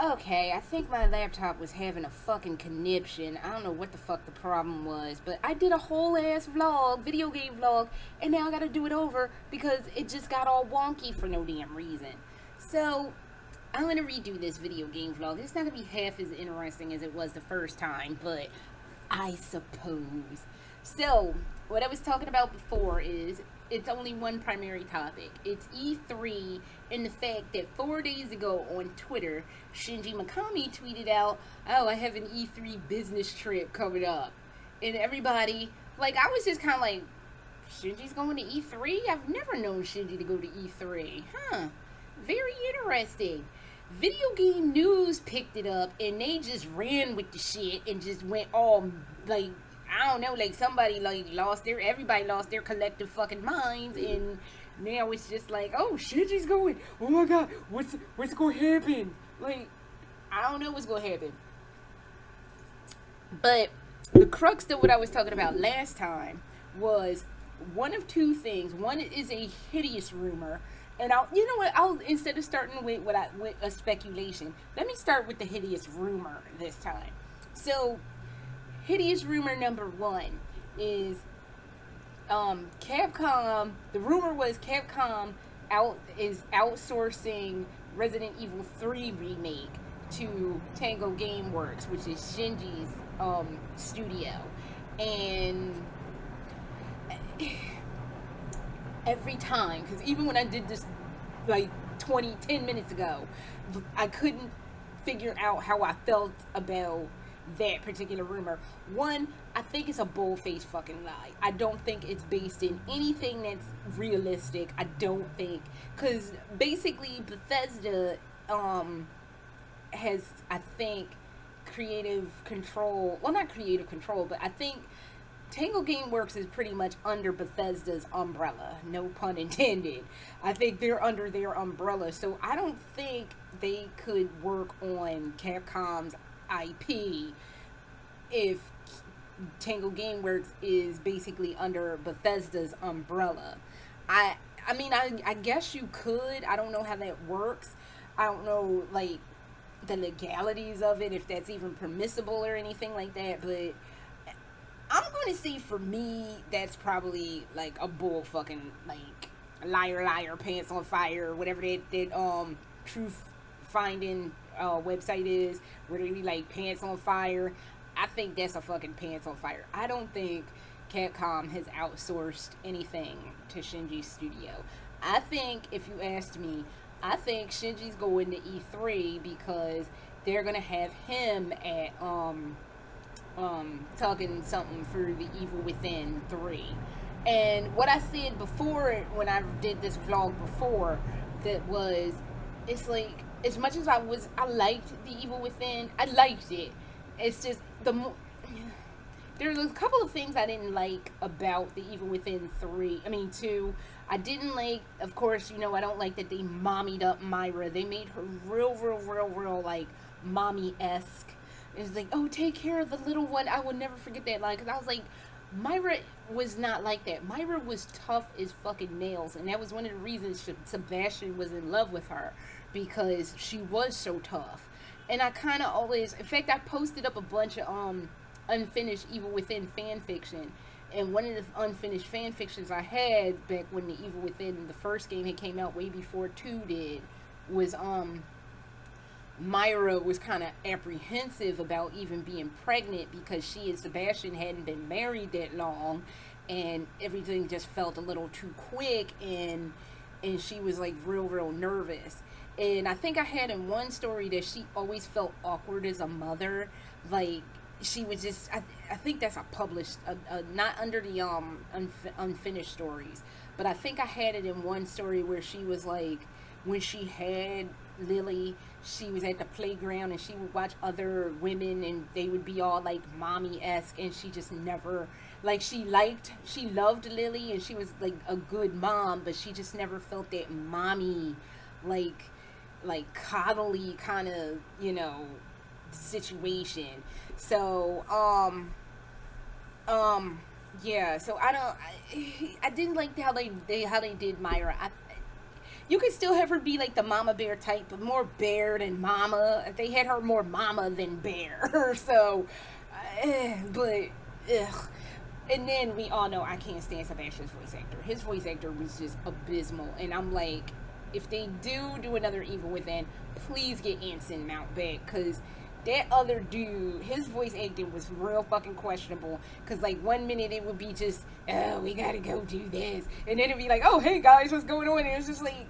Okay, I think my laptop was having a fucking conniption. I don't know what the fuck the problem was, but I did a whole ass vlog, video game vlog, and now I gotta do it over because it just got all wonky for no damn reason. So, I'm gonna redo this video game vlog. It's not gonna be half as interesting as it was the first time, but I suppose. So, what I was talking about before is it's only one primary topic. It's E3 and the fact that 4 days ago on Twitter, Shinji Mikami tweeted out, "Oh, I have an E3 business trip coming up." And everybody, like, I was just kind of like, Shinji's going to E3? I've never known Shinji to go to E3. Huh. Very interesting. Video Game News picked it up and they just ran with the shit and just went all, like, I don't know, like somebody like everybody lost their collective fucking minds, and now it's just like, oh, Shinji's going, oh my god, what's going to happen? Like, I don't know what's going to happen. But the crux of what I was talking about last time was one of two things. One is a hideous rumor, and you know what? I'll, instead of starting with with a speculation, let me start with the hideous rumor this time. So, hideous rumor number one is Capcom. The rumor was Capcom is outsourcing Resident Evil 3 remake to Tango Gameworks, which is Shinji's studio. And every time, because even when I did this like 10 minutes ago, I couldn't figure out how I felt about that particular rumor. One, I think it's a bull-faced fucking lie. I don't think it's based in anything that's realistic. I don't think, because basically Bethesda has, I think, creative control. Well, not creative control, but I think Tango Gameworks is pretty much under Bethesda's umbrella. No pun intended. I think they're under their umbrella, so I don't think they could work on Capcom's IP if Tango Gameworks is basically under Bethesda's umbrella. I mean, I guess you could. I don't know how that works. I don't know, like, the legalities of it, if that's even permissible or anything like that, but I'm going to say, for me, that's probably, like, a bull fucking, like, liar, pants on fire, whatever that truth finding website is, where they be like pants on fire. I think that's a fucking pants on fire. I don't think Capcom has outsourced anything to Shinji's studio. I think, if you asked me, I think Shinji's going to E3 because they're gonna have him at talking something for the Evil Within 3. And what I said before, when I did this vlog before, that was, it's like, as much as I liked the Evil Within, I liked it. It's just there's a couple of things I didn't like about the Evil Within 2. I didn't like, of course, you know, I don't like that they mommied up Myra. They made her real, like, mommy-esque. It's like, oh, take care of the little one. I will never forget that line, because I was like, Myra was not like that. Myra was tough as fucking nails, and that was one of the reasons Sebastian was in love with her, because she was so tough. And I kind of always, in fact, I posted up a bunch of unfinished Evil Within fan fiction, and one of the unfinished fan fictions I had back when the Evil Within, the first game, had came out way before 2 did, was Myra was kind of apprehensive about even being pregnant, because she and Sebastian hadn't been married that long, and everything just felt a little too quick, and she was like real nervous. And I think I had in one story that she always felt awkward as a mother. Like, she was just, I think that's a published, not under the unfinished stories, but I think I had it in one story where she was like, when she had Lily, she was at the playground and she would watch other women and they would be all like mommy-esque, and she just never, like, she loved Lily and she was like a good mom, but she just never felt that mommy, like coddly kind of, you know, situation. So yeah, so I didn't like how they did Myra. You could still have her be like the mama bear type, but more bear than mama. They had her more mama than bear. So, but, ugh. And then we all know I can't stand Sebastian's voice actor. His voice actor was just abysmal. And I'm like, if they do another Evil Within, please get Anson Mount back. Because that other dude, his voice acting was real fucking questionable. Because, like, one minute it would be just, oh, we gotta go do this. And then it'd be like, oh, hey, guys, what's going on? And it was just like,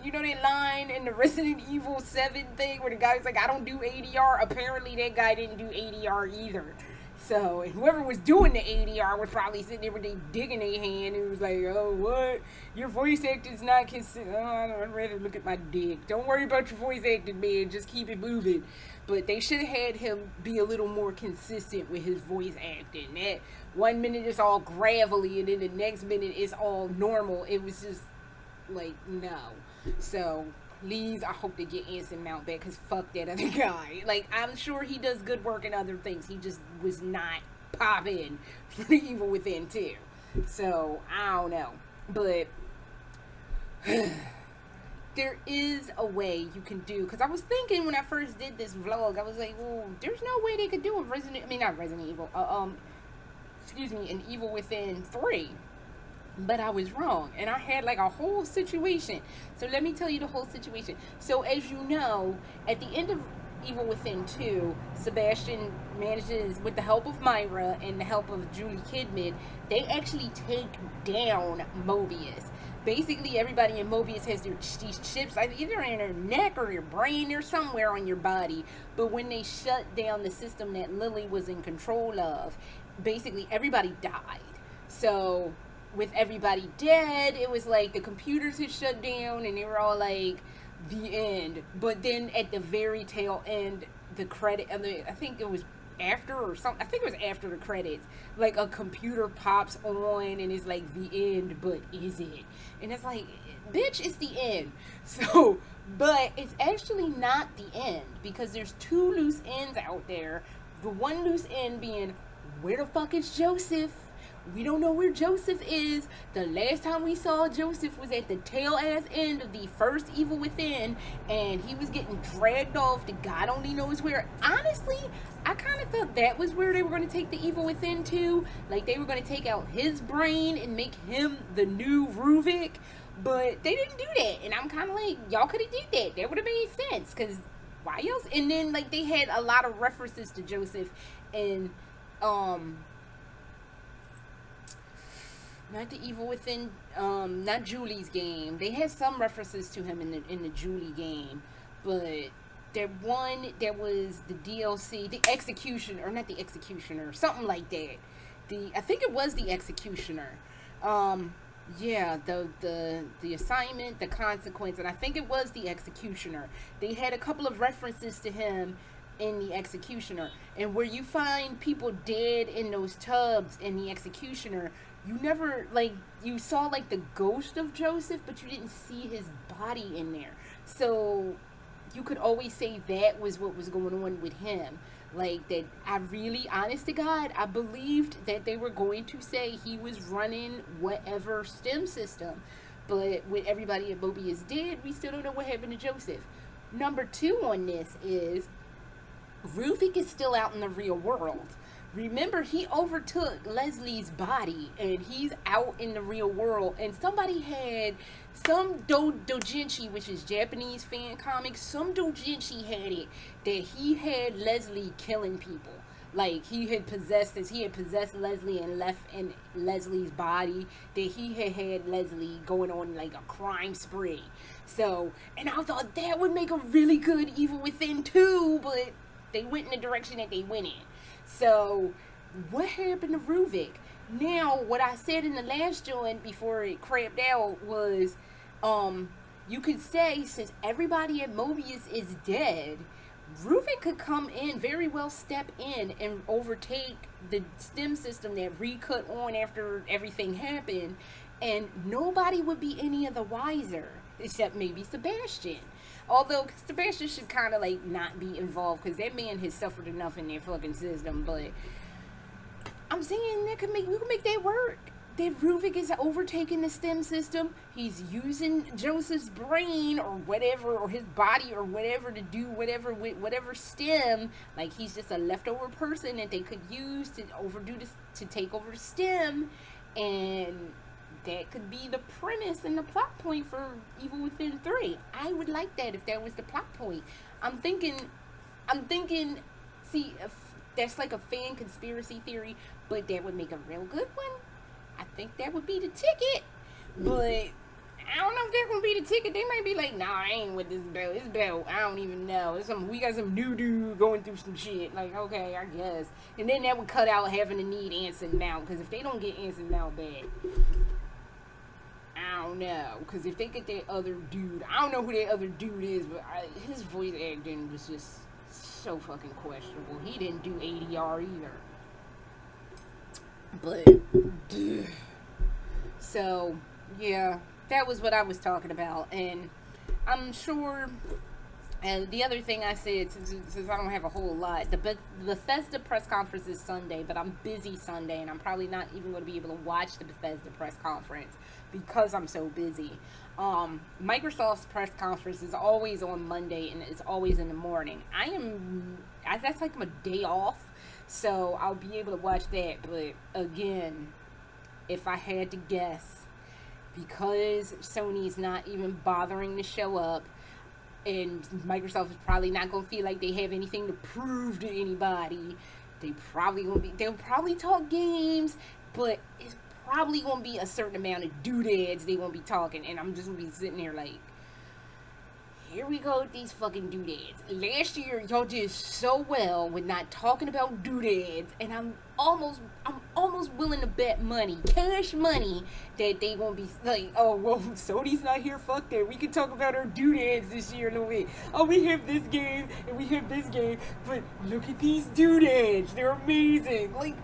you know that line in the Resident Evil 7 thing where the guy was like, I don't do ADR? Apparently that guy didn't do ADR either. So, whoever was doing the ADR was probably sitting there with their dick in their hand and was like, oh, what? Your voice acting's not consistent. Oh, I'd rather look at my dick. Don't worry about your voice acting, man. Just keep it moving. But they should have had him be a little more consistent with his voice acting. That 1 minute it's all gravelly and then the next minute it's all normal. It was just like, no. So, please, I hope they get Anson Mount back, because fuck that other guy. Like, I'm sure he does good work in other things. He just was not popping for the Evil Within 2. So, I don't know. But, there is a way you can do, because I was thinking when I first did this vlog, I was like, well, there's no way they could do an Evil Within 3. But I was wrong, and I had like a whole situation. So let me tell you the whole situation. So as you know, at the end of Evil Within 2, Sebastian manages, with the help of Myra and the help of Julie Kidman, they actually take down Mobius. Basically, everybody in Mobius has these chips either in their neck or their brain or somewhere on your body. But when they shut down the system that Lily was in control of, basically everybody died. So with everybody dead, it was like the computers had shut down and they were all like, the end. But then at the very tail end, the credit, I think it was after or something, I think it was after the credits, like a computer pops on and it's like, the end, but is it? And it's like, bitch, it's the end. So, but it's actually not the end, because there's 2 loose ends out there. The one loose end being, where the fuck is Joseph? We don't know where Joseph is. The last time we saw Joseph was at the tail ass end of the first Evil Within, and he was getting dragged off to God only knows where. Honestly, I kind of thought that was where they were going to take the Evil Within to. Like, they were going to take out his brain and make him the new Ruvik, but they didn't do that. And I'm kind of like, y'all could have did that. That would have made sense, because why else? And then, like, they had a lot of references to Joseph and, not the Evil Within, not Julie's game. They had some references to him in the Julie game, but there was the DLC, the Executioner, or not the Executioner, something like that. I think it was the Executioner. Yeah, the assignment, the consequence, and I think it was the Executioner. They had a couple of references to him in the Executioner, and where you find people dead in those tubs in the Executioner, you never, like, you saw like the ghost of Joseph, but you didn't see his body in there. So you could always say that was what was going on with him. Like, that I really, honest to God, I believed that they were going to say he was running whatever STEM system. But with everybody at Mobius dead, we still don't know what happened to Joseph. Number 2 on this is, Ruvik is still out in the real world. Remember, he overtook Leslie's body, and he's out in the real world, and somebody had, some doujinshi, which is Japanese fan comics, some doujinshi had it, that he had Leslie killing people. Like, he had possessed Leslie and left in Leslie's body, that he had Leslie going on like a crime spree. So, and I thought that would make a really good Evil Within 2, but they went in the direction that they went in. So, what happened to Ruvik? Now, what I said in the last joint before it crapped out was, you could say, since everybody at Mobius is dead, Ruvik could come in, very well step in and overtake the STEM system that recut on after everything happened, and nobody would be any of the wiser, except maybe Sebastian. Although Sebastian should kind of like not be involved, because that man has suffered enough in their fucking system. But I'm saying we can make that work. that Ruvik is overtaking the STEM system. He's using Joseph's brain or whatever, or his body or whatever, to do whatever with whatever STEM. Like, he's just a leftover person that they could use to overdo this, to take over STEM. And that could be the premise and the plot point for Evil Within 3. I would like that if that was the plot point. I'm thinking, see, if that's like a fan conspiracy theory, but that would make a real good one. I think that would be the ticket. But I don't know if that's gonna be the ticket. They might be like, nah, I ain't with this belt. It's belt. I don't even know. We got some new dude going through some shit. Like, okay, I guess. And then that would cut out having to need Anson Mount, because if they don't get Anson Mount back, I don't know. Because if they get that other dude, I don't know who that other dude is, but his voice acting was just so fucking questionable. He didn't do ADR either. But so yeah, that was what I was talking about. And I'm sure, and the other thing I said, since I don't have a whole lot, the Bethesda press conference is Sunday, but I'm busy Sunday, and I'm probably not even going to be able to watch the Bethesda press conference because I'm so busy. Microsoft's press conference is always on Monday, and it's always in the morning. That's like my day off, so I'll be able to watch that. But again, if I had to guess, because Sony's not even bothering to show up, and Microsoft is probably not going to feel like they have anything to prove to anybody, they'll probably talk games, but it's probably going to be a certain amount of doodads they won't be talking, and I'm just going to be sitting there like, here we go with these fucking doodads. Last year, y'all did so well with not talking about doodads, and I'm almost willing to bet money, cash money, that they won't be like, oh, well, Sony's not here, fuck that. We can talk about our doodads this year a little bit. Oh, we have this game, and we have this game, but look at these doodads. They're amazing. Like,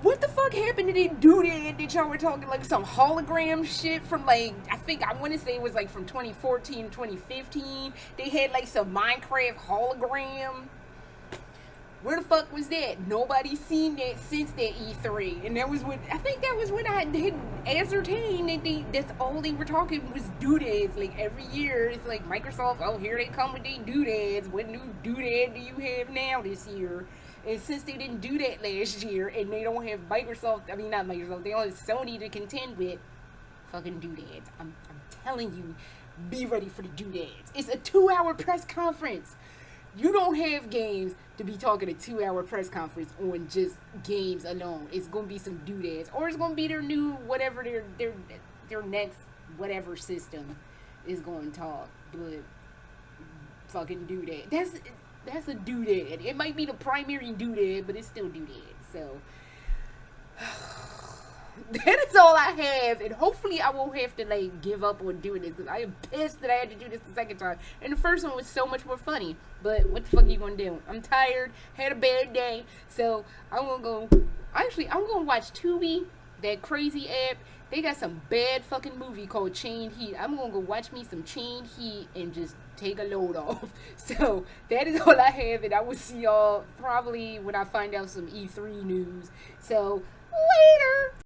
what the fuck happened to the doodad that y'all were talking, like some hologram shit from, like, I want to say it was like from 2014 to 2015. They had like some Minecraft hologram. Where the fuck was that? Nobody's seen that since that E3. And that was when I had ascertained that that's all they were talking was doodads. Like, every year, it's like Microsoft, oh, here they come with their doodads. What new doodad do you have now this year? And since they didn't do that last year, and they don't have not Microsoft, they don't have Sony to contend with, fucking doodads. I'm telling you, be ready for the doodads. It's a 2-hour press conference. You don't have games to be talking a 2-hour press conference on just games alone. It's going to be some doodads. Or it's going to be their new, whatever, their next whatever system is going to talk. But fucking doodad. That's a doodad. It might be the primary doodad, but it's still doodad. So that is all I have, and hopefully I won't have to like give up on doing this, because I am pissed that I had to do this the second time. And the first one was so much more funny. But what the fuck are you gonna do? I'm tired, had a bad day, so I'm gonna watch Tubi, that crazy app. They got some bad fucking movie called Chained Heat. I'm gonna go watch me some Chained Heat and just take a load off. So that is all I have, and I will see y'all probably when I find out some E3 news. So later.